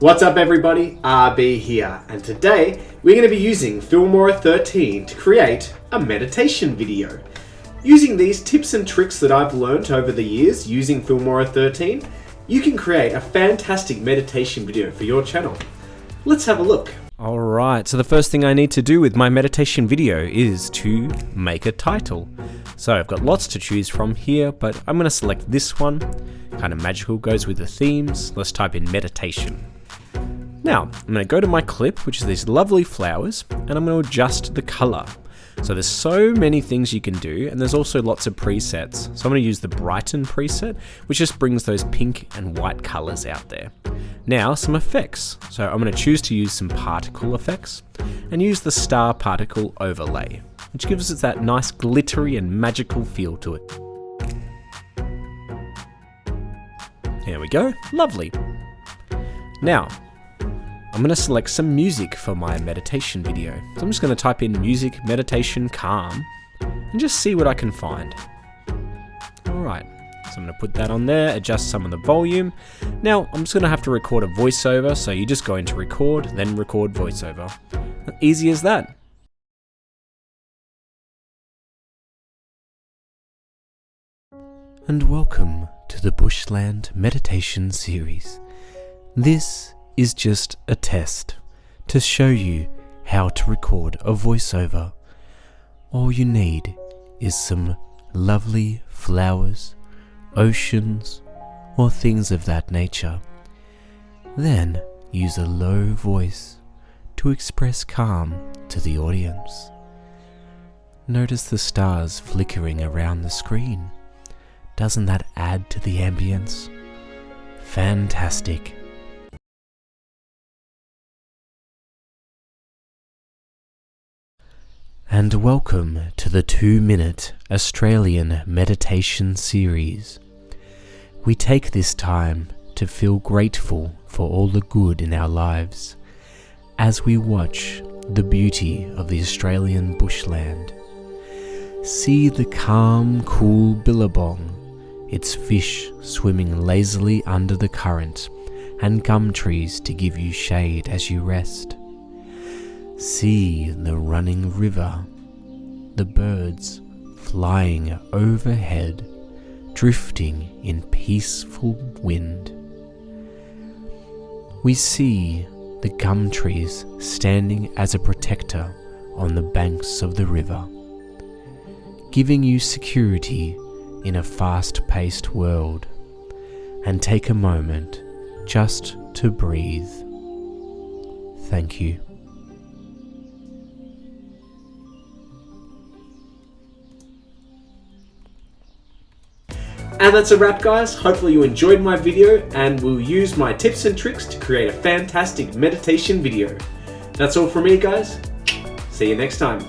What's up everybody, RB here, and today we're going to be using Filmora 13 to create a meditation video. Using these tips and tricks that I've learned over the years using Filmora 13, you can create a fantastic meditation video for your channel. Let's have a look. Alright, so the first thing I need to do with my meditation video is to make a title. So I've got lots to choose from here, but I'm going to select this one. Kind of magical, goes with the themes. Let's type in meditation. Now, I'm going to go to my clip, which is these lovely flowers, and I'm going to adjust the color. So there's so many things you can do, and there's also lots of presets. So I'm going to use the Brighten preset, which just brings those pink and white colors out there. Now, some effects. So I'm going to choose to use some particle effects, and use the star particle overlay, which gives us that nice glittery and magical feel to it. There we go, lovely. Now, I'm going to select some music for my meditation video. So I'm just going to type in music, meditation, calm, and just see what I can find. Alright, so I'm going to put that on there, adjust some of the volume. Now, I'm just going to have to record a voiceover, so you just go into record, then record voiceover. Easy as that. And welcome to the Bushland Meditation Series. This is just a test to show you how to record a voiceover. All you need is some lovely flowers, oceans, or things of that nature. Then use a low voice to express calm to the audience. Notice the stars flickering around the screen. Doesn't that add to the ambience? Fantastic. And welcome to the 2-minute Australian meditation series. We take this time to feel grateful for all the good in our lives as we watch the beauty of the Australian bushland. See the calm, cool billabong, its fish swimming lazily under the current, and gum trees to give you shade as you rest. See the running river, the birds flying overhead, drifting in peaceful wind. We see the gum trees standing as a protector on the banks of the river, giving you security in a fast-paced world. And take a moment just to breathe. Thank you. And that's a wrap guys, hopefully you enjoyed my video and will use my tips and tricks to create a fantastic meditation video. That's all from me guys, see you next time.